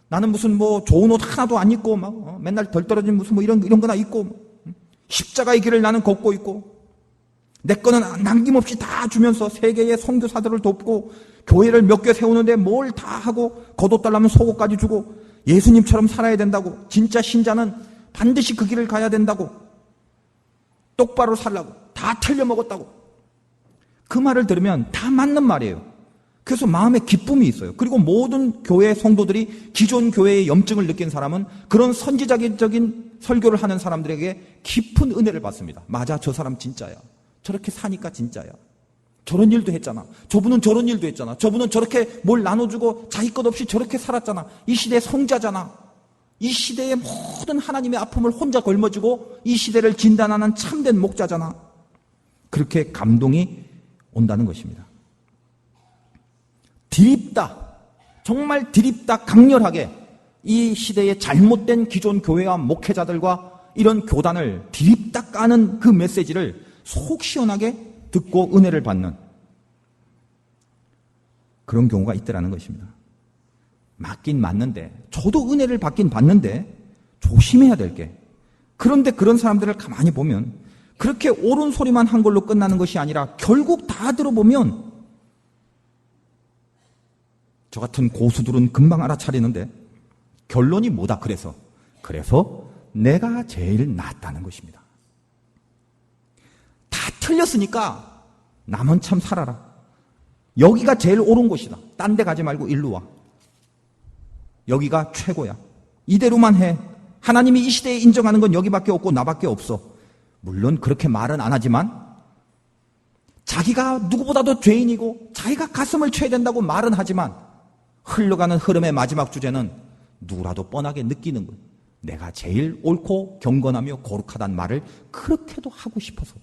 나는 무슨 뭐 좋은 옷 하나도 안 입고 막 맨날 덜 떨어진 무슨 뭐 이런 거나 입고, 십자가의 길을 나는 걷고 있고, 내 거는 남김없이 다 주면서 세계의 선교사들을 돕고, 교회를 몇 개 세우는데 뭘 다 하고, 겉옷 달라면 속옷까지 주고, 예수님처럼 살아야 된다고, 진짜 신자는 반드시 그 길을 가야 된다고, 똑바로 살라고, 다 틀려먹었다고. 그 말을 들으면 다 맞는 말이에요. 그래서 마음에 기쁨이 있어요. 그리고 모든 교회 성도들이, 기존 교회의 염증을 느낀 사람은 그런 선지자적인 설교를 하는 사람들에게 깊은 은혜를 받습니다. 맞아, 저 사람 진짜야. 저렇게 사니까 진짜야. 저런 일도 했잖아. 저분은 저런 일도 했잖아. 저분은 저렇게 뭘 나눠주고 자기 것 없이 저렇게 살았잖아. 이 시대의 성자잖아. 이 시대의 모든 하나님의 아픔을 혼자 걸머쥐고 이 시대를 진단하는 참된 목자잖아. 그렇게 감동이 온다는 것입니다. 드립다, 정말 드립다, 강렬하게 이 시대의 잘못된 기존 교회와 목회자들과 이런 교단을 드립다 까는 그 메시지를 속 시원하게 듣고 은혜를 받는 그런 경우가 있더라는 것입니다. 맞긴 맞는데, 저도 은혜를 받긴 받는데 조심해야 될 게, 그런데 그런 사람들을 가만히 보면 그렇게 옳은 소리만 한 걸로 끝나는 것이 아니라 결국 다 들어보면 저 같은 고수들은 금방 알아차리는데 결론이 뭐다? 그래서 내가 제일 낫다는 것입니다. 다 틀렸으니까 남은 참 살아라. 여기가 제일 옳은 곳이다. 딴 데 가지 말고 일로 와. 여기가 최고야. 이대로만 해. 하나님이 이 시대에 인정하는 건 여기밖에 없고 나밖에 없어. 물론 그렇게 말은 안 하지만 자기가 누구보다도 죄인이고 자기가 가슴을 쳐야 된다고 말은 하지만 흘러가는 흐름의 마지막 주제는 누구라도 뻔하게 느끼는 거예요. 내가 제일 옳고 경건하며 거룩하다는 말을 그렇게도 하고 싶어서.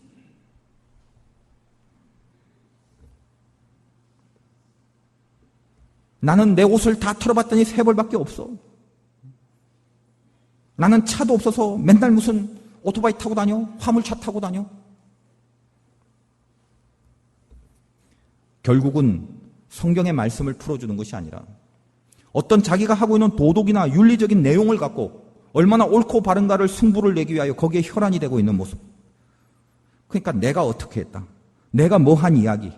나는 내 옷을 다 털어봤더니 세 벌밖에 없어. 나는 차도 없어서 맨날 무슨 오토바이 타고 다녀? 화물차 타고 다녀? 결국은 성경의 말씀을 풀어주는 것이 아니라 어떤 자기가 하고 있는 도덕이나 윤리적인 내용을 갖고 얼마나 옳고 바른가를 승부를 내기 위하여 거기에 혈안이 되고 있는 모습. 그러니까 내가 어떻게 했다. 내가 뭐 한 이야기.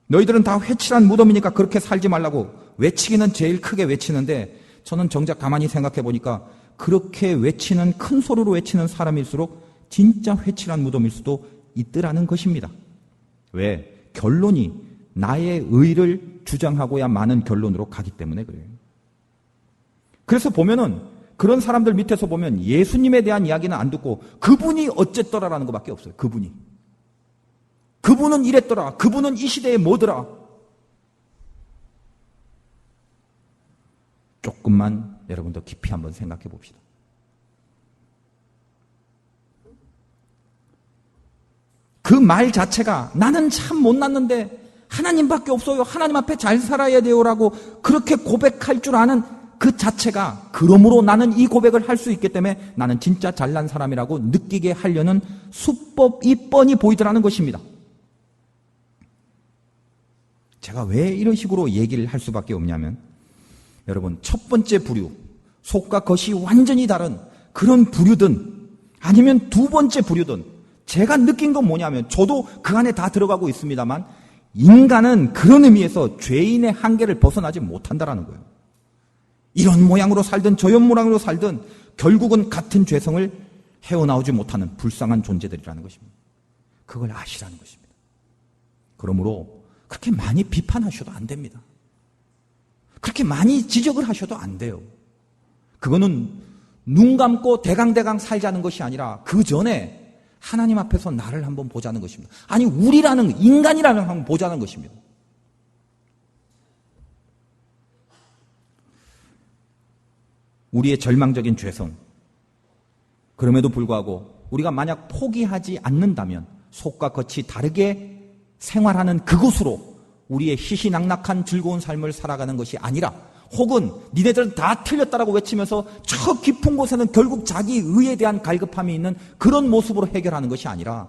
너희들은 다 회칠한 무덤이니까 그렇게 살지 말라고 외치기는 제일 크게 외치는데, 저는 정작 가만히 생각해 보니까 그렇게 외치는, 큰 소리로 외치는 사람일수록 진짜 회칠한 무덤일 수도 있더라는 것입니다. 왜? 결론이 나의 의를 주장하고야 많은 결론으로 가기 때문에 그래요. 그래서 보면은 그런 사람들 밑에서 보면 예수님에 대한 이야기는 안 듣고 그분이 어쨌더라라는 것밖에 없어요. 그분은 이랬더라. 그분은 이 시대에 뭐더라. 조금만 여러분 더 깊이 한번 생각해 봅시다. 그 말 자체가 나는 참 못났는데 하나님밖에 없어요. 하나님 앞에 잘 살아야 돼요라고 그렇게 고백할 줄 아는 그 자체가 그러므로 나는 이 고백을 할 수 있기 때문에 나는 진짜 잘난 사람이라고 느끼게 하려는 수법이 뻔히 보이더라는 것입니다. 제가 왜 이런 식으로 얘기를 할 수밖에 없냐면 여러분 첫 번째 부류 속과 겉이 완전히 다른 그런 부류든 아니면 두 번째 부류든 제가 느낀 건 뭐냐면 저도 그 안에 다 들어가고 있습니다만 인간은 그런 의미에서 죄인의 한계를 벗어나지 못한다라는 거예요. 이런 모양으로 살든 저런 모양으로 살든 결국은 같은 죄성을 헤어나오지 못하는 불쌍한 존재들이라는 것입니다. 그걸 아시라는 것입니다. 그러므로 그렇게 많이 비판하셔도 안 됩니다. 그렇게 많이 지적을 하셔도 안 돼요. 그거는 눈 감고 대강대강 살자는 것이 아니라 그 전에 하나님 앞에서 나를 한번 보자는 것입니다. 아니 우리라는 인간이라는 한번 보자는 것입니다. 우리의 절망적인 죄성 그럼에도 불구하고 우리가 만약 포기하지 않는다면 속과 겉이 다르게 생활하는 그곳으로 우리의 희희낙낙한 즐거운 삶을 살아가는 것이 아니라 혹은 니네들은 다 틀렸다라고 외치면서 저 깊은 곳에는 결국 자기 의에 대한 갈급함이 있는 그런 모습으로 해결하는 것이 아니라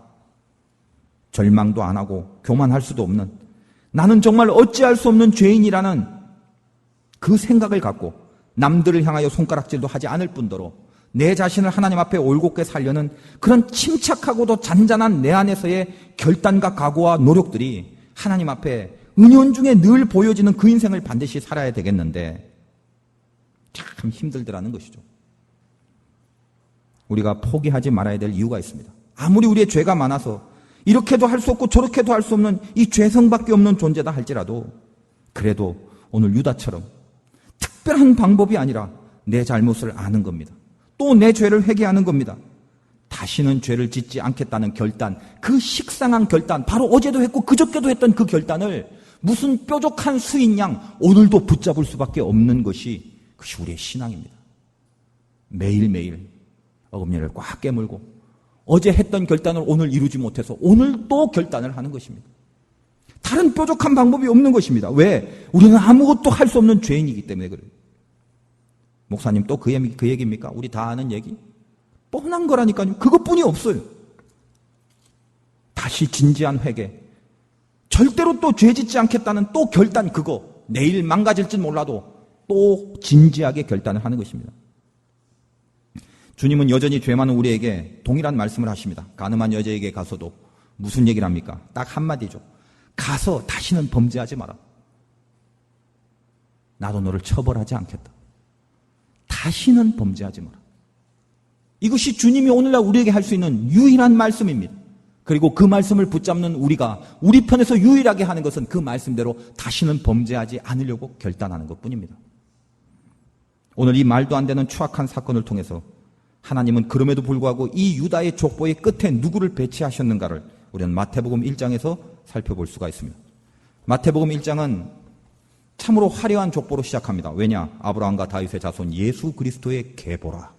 절망도 안 하고 교만할 수도 없는 나는 정말 어찌할 수 없는 죄인이라는 그 생각을 갖고 남들을 향하여 손가락질도 하지 않을 뿐더러 내 자신을 하나님 앞에 올곧게 살려는 그런 침착하고도 잔잔한 내 안에서의 결단과 각오와 노력들이 하나님 앞에 은연중에 늘 보여지는 그 인생을 반드시 살아야 되겠는데 참 힘들더라는 것이죠. 우리가 포기하지 말아야 될 이유가 있습니다. 아무리 우리의 죄가 많아서 이렇게도 할 수 없고 저렇게도 할 수 없는 이 죄성밖에 없는 존재다 할지라도 그래도 오늘 유다처럼 특별한 방법이 아니라 내 잘못을 아는 겁니다. 또 내 죄를 회개하는 겁니다. 다시는 죄를 짓지 않겠다는 결단, 그 식상한 결단, 바로 어제도 했고 그저께도 했던 그 결단을 무슨 뾰족한 수인 양 오늘도 붙잡을 수밖에 없는 것이 그것이 우리의 신앙입니다. 매일매일 어금니를 꽉 깨물고 어제 했던 결단을 오늘 이루지 못해서 오늘 또 결단을 하는 것입니다. 다른 뾰족한 방법이 없는 것입니다. 왜? 우리는 아무것도 할 수 없는 죄인이기 때문에 그래요. 목사님 또 그 얘기입니까? 우리 다 아는 얘기? 뻔한 거라니까요. 그것뿐이 없어요. 다시 진지한 회개. 절대로 또 죄 짓지 않겠다는 또 결단 그거. 내일 망가질지 몰라도 또 진지하게 결단을 하는 것입니다. 주님은 여전히 죄 많은 우리에게 동일한 말씀을 하십니다. 가늠한 여자에게 가서도 무슨 얘기를 합니까? 딱 한마디죠. 가서 다시는 범죄하지 마라. 나도 너를 처벌하지 않겠다. 다시는 범죄하지 마라. 이것이 주님이 오늘날 우리에게 할 수 있는 유일한 말씀입니다. 그리고 그 말씀을 붙잡는 우리가 우리 편에서 유일하게 하는 것은 그 말씀대로 다시는 범죄하지 않으려고 결단하는 것뿐입니다. 오늘 이 말도 안 되는 추악한 사건을 통해서 하나님은 그럼에도 불구하고 이 유다의 족보의 끝에 누구를 배치하셨는가를 우리는 마태복음 1장에서 살펴볼 수가 있습니다. 마태복음 1장은 참으로 화려한 족보로 시작합니다. 왜냐? 아브라함과 다윗의 자손 예수 그리스도의 계보라.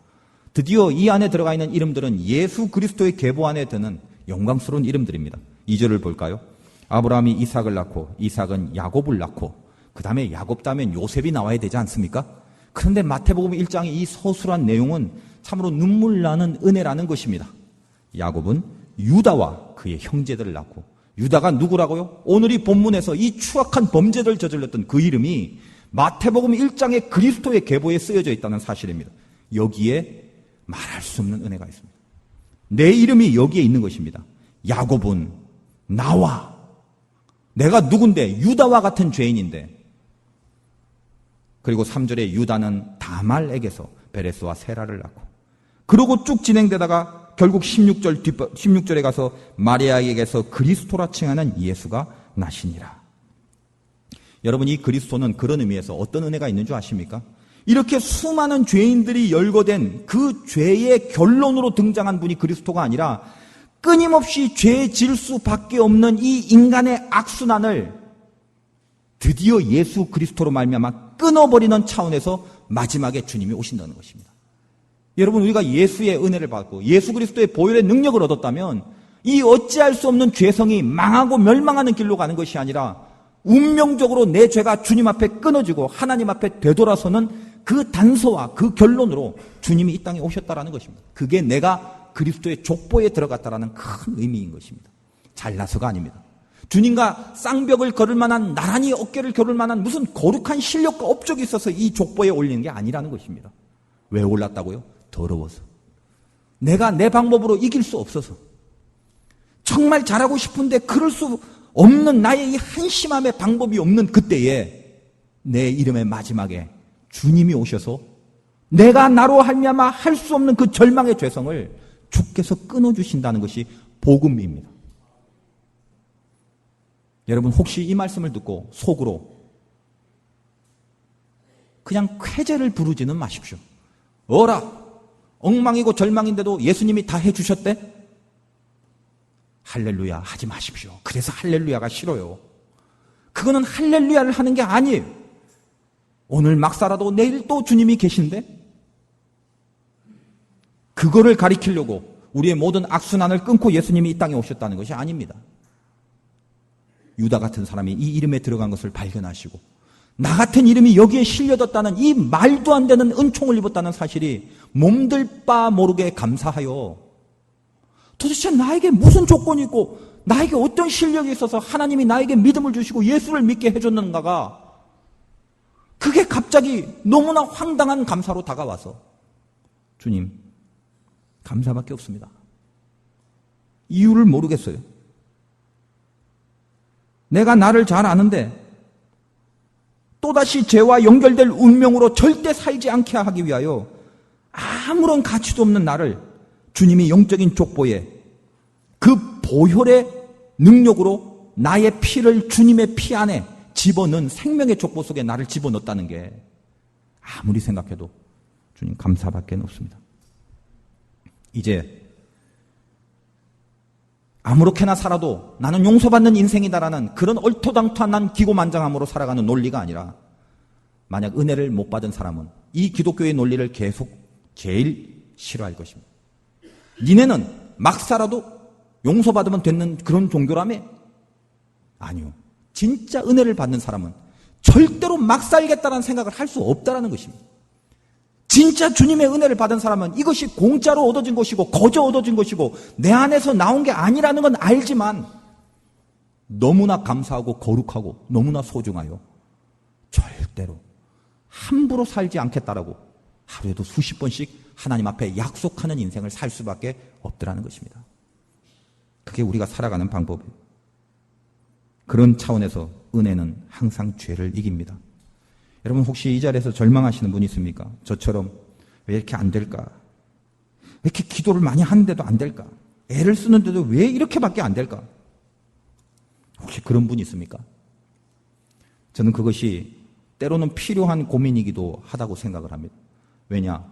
드디어 이 안에 들어가 있는 이름들은 예수 그리스도의 계보 안에 드는 영광스러운 이름들입니다. 2절을 볼까요? 아브라함이 이삭을 낳고 이삭은 야곱을 낳고 그 다음에 야곱 다음엔 요셉이 나와야 되지 않습니까? 그런데 마태복음 1장의 이 서술한 내용은 참으로 눈물 나는 은혜라는 것입니다. 야곱은 유다와 그의 형제들을 낳고 유다가 누구라고요? 오늘 이 본문에서 이 추악한 범죄를 저질렀던 그 이름이 마태복음 1장의 그리스도의 계보에 쓰여져 있다는 사실입니다. 여기에 말할 수 없는 은혜가 있습니다. 내 이름이 여기에 있는 것입니다. 야곱은 나와 내가 누군데 유다와 같은 죄인인데 그리고 3절에 유다는 다말에게서 베레스와 세라를 낳고 그러고 쭉 진행되다가 결국 16절에 가서 마리아에게서 그리스도라 칭하는 예수가 나시니라. 여러분, 이 그리스도는 그런 의미에서 어떤 은혜가 있는 줄 아십니까? 이렇게 수많은 죄인들이 열거된 그 죄의 결론으로 등장한 분이 그리스도가 아니라 끊임없이 죄 질 수밖에 없는 이 인간의 악순환을 드디어 예수 그리스도로 말미암아 끊어버리는 차원에서 마지막에 주님이 오신다는 것입니다. 여러분, 우리가 예수의 은혜를 받고 예수 그리스도의 보혈의 능력을 얻었다면 이 어찌할 수 없는 죄성이 망하고 멸망하는 길로 가는 것이 아니라 운명적으로 내 죄가 주님 앞에 끊어지고 하나님 앞에 되돌아서는 그 단서와 그 결론으로 주님이 이 땅에 오셨다라는 것입니다. 그게 내가 그리스도의 족보에 들어갔다라는 큰 의미인 것입니다. 잘나서가 아닙니다. 주님과 쌍벽을 걸을 만한, 나란히 어깨를 겨룰 만한 무슨 거룩한 실력과 업적이 있어서 이 족보에 올리는 게 아니라는 것입니다. 왜 올랐다고요? 더러워서. 내가 내 방법으로 이길 수 없어서. 정말 잘하고 싶은데 그럴 수 없는 나의 이 한심함의 방법이 없는 그때에 내 이름의 마지막에 주님이 오셔서 내가 나로 말미암아 할 수 없는 그 절망의 죄성을 주께서 끊어주신다는 것이 복음입니다. 여러분, 혹시 이 말씀을 듣고 속으로 그냥 쾌재를 부르지는 마십시오. 어라, 엉망이고 절망인데도 예수님이 다 해주셨대? 할렐루야 하지 마십시오. 그래서 할렐루야가 싫어요. 그거는 할렐루야를 하는 게 아니에요. 오늘 막 살아도 내일 또 주님이 계신데 그거를 가리키려고 우리의 모든 악순환을 끊고 예수님이 이 땅에 오셨다는 것이 아닙니다. 유다 같은 사람이 이 이름에 들어간 것을 발견하시고 나 같은 이름이 여기에 실려졌다는 이 말도 안 되는 은총을 입었다는 사실이 몸들 바 모르게 감사하여 도대체 나에게 무슨 조건이 있고 나에게 어떤 실력이 있어서 하나님이 나에게 믿음을 주시고 예수를 믿게 해줬는가가 그게 갑자기 너무나 황당한 감사로 다가와서 주님, 감사밖에 없습니다. 이유를 모르겠어요. 내가 나를 잘 아는데 또다시 죄와 연결될 운명으로 절대 살지 않게 하기 위하여 아무런 가치도 없는 나를 주님이 영적인 족보에 그 보혈의 능력으로 나의 피를 주님의 피 안에 집어넣은 생명의 족보 속에 나를 집어넣었다는 게 아무리 생각해도 주님 감사밖에 없습니다. 이제 아무렇게나 살아도 나는 용서받는 인생이다라는 그런 얼토당토한 기고만장함으로 살아가는 논리가 아니라 만약 은혜를 못 받은 사람은 이 기독교의 논리를 계속 제일 싫어할 것입니다. 니네는 막 살아도 용서받으면 되는 그런 종교라며? 아니요. 진짜 은혜를 받는 사람은 절대로 막 살겠다는 생각을 할 수 없다는 것입니다. 진짜 주님의 은혜를 받은 사람은 이것이 공짜로 얻어진 것이고 거저 얻어진 것이고 내 안에서 나온 게 아니라는 건 알지만 너무나 감사하고 거룩하고 너무나 소중하여 절대로 함부로 살지 않겠다라고 하루에도 수십 번씩 하나님 앞에 약속하는 인생을 살 수밖에 없더라는 것입니다. 그게 우리가 살아가는 방법이에요. 그런 차원에서 은혜는 항상 죄를 이깁니다. 여러분, 혹시 이 자리에서 절망하시는 분이 있습니까? 저처럼 왜 이렇게 안 될까? 왜 이렇게 기도를 많이 하는데도 안 될까? 애를 쓰는데도 왜 이렇게밖에 안 될까? 혹시 그런 분이 있습니까? 저는 그것이 때로는 필요한 고민이기도 하다고 생각을 합니다. 왜냐?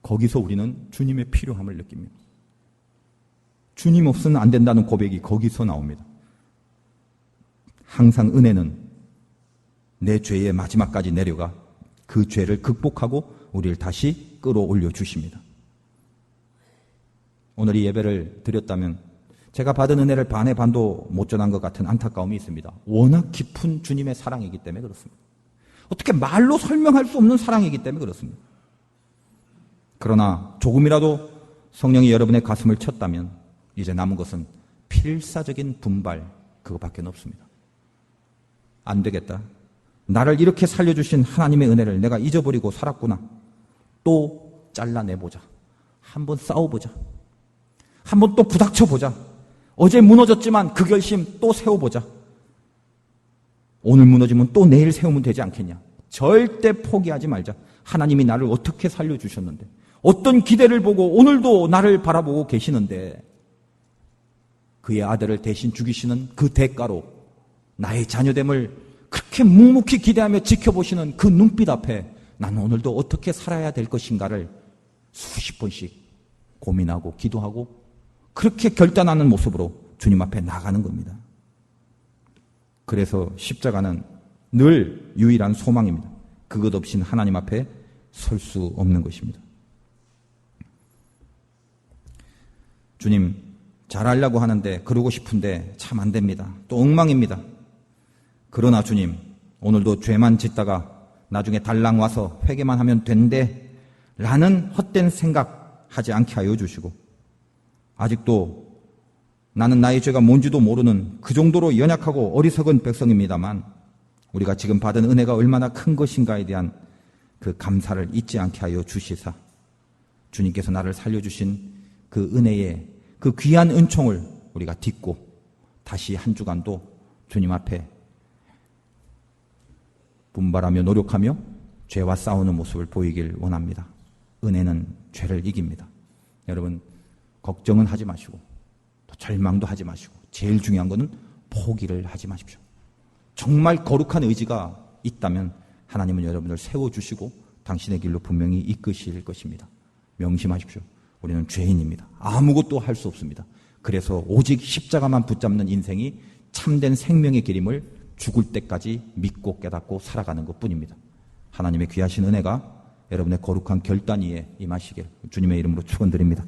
거기서 우리는 주님의 필요함을 느낍니다. 주님 없으면 안 된다는 고백이 거기서 나옵니다. 항상 은혜는 내 죄의 마지막까지 내려가 그 죄를 극복하고 우리를 다시 끌어올려 주십니다. 오늘 이 예배를 드렸다면 제가 받은 은혜를 반의 반도 못 전한 것 같은 안타까움이 있습니다. 워낙 깊은 주님의 사랑이기 때문에 그렇습니다. 어떻게 말로 설명할 수 없는 사랑이기 때문에 그렇습니다. 그러나 조금이라도 성령이 여러분의 가슴을 쳤다면 이제 남은 것은 필사적인 분발, 그거밖에 없습니다. 안 되겠다. 나를 이렇게 살려주신 하나님의 은혜를 내가 잊어버리고 살았구나. 또 잘라내보자. 한번 싸워보자. 한번 또 부닥쳐보자. 어제 무너졌지만 그 결심 또 세워보자. 오늘 무너지면 또 내일 세우면 되지 않겠냐. 절대 포기하지 말자. 하나님이 나를 어떻게 살려주셨는데, 어떤 기대를 보고 오늘도 나를 바라보고 계시는데 그의 아들을 대신 죽이시는 그 대가로 나의 자녀됨을 그렇게 묵묵히 기대하며 지켜보시는 그 눈빛 앞에 나는 오늘도 어떻게 살아야 될 것인가를 수십 번씩 고민하고 기도하고 그렇게 결단하는 모습으로 주님 앞에 나가는 겁니다. 그래서 십자가는 늘 유일한 소망입니다. 그것 없이는 하나님 앞에 설 수 없는 것입니다. 주님, 잘하려고 하는데 그러고 싶은데 참 안 됩니다. 또 엉망입니다. 그러나 주님, 오늘도 죄만 짓다가 나중에 달랑 와서 회개만 하면 된대 라는 헛된 생각하지 않게 하여 주시고 아직도 나는 나의 죄가 뭔지도 모르는 그 정도로 연약하고 어리석은 백성입니다만 우리가 지금 받은 은혜가 얼마나 큰 것인가에 대한 그 감사를 잊지 않게 하여 주시사 주님께서 나를 살려주신 그 은혜의 그 귀한 은총을 우리가 딛고 다시 한 주간도 주님 앞에 분발하며 노력하며 죄와 싸우는 모습을 보이길 원합니다. 은혜는 죄를 이깁니다. 여러분 걱정은 하지 마시고 또 절망도 하지 마시고 제일 중요한 것은 포기를 하지 마십시오. 정말 거룩한 의지가 있다면 하나님은 여러분을 세워주시고 당신의 길로 분명히 이끄실 것입니다. 명심하십시오. 우리는 죄인입니다. 아무것도 할 수 없습니다. 그래서 오직 십자가만 붙잡는 인생이 참된 생명의 길임을 죽을 때까지 믿고 깨닫고 살아가는 것뿐입니다. 하나님의 귀하신 은혜가 여러분의 거룩한 결단 위에 임하시길 주님의 이름으로 축원드립니다.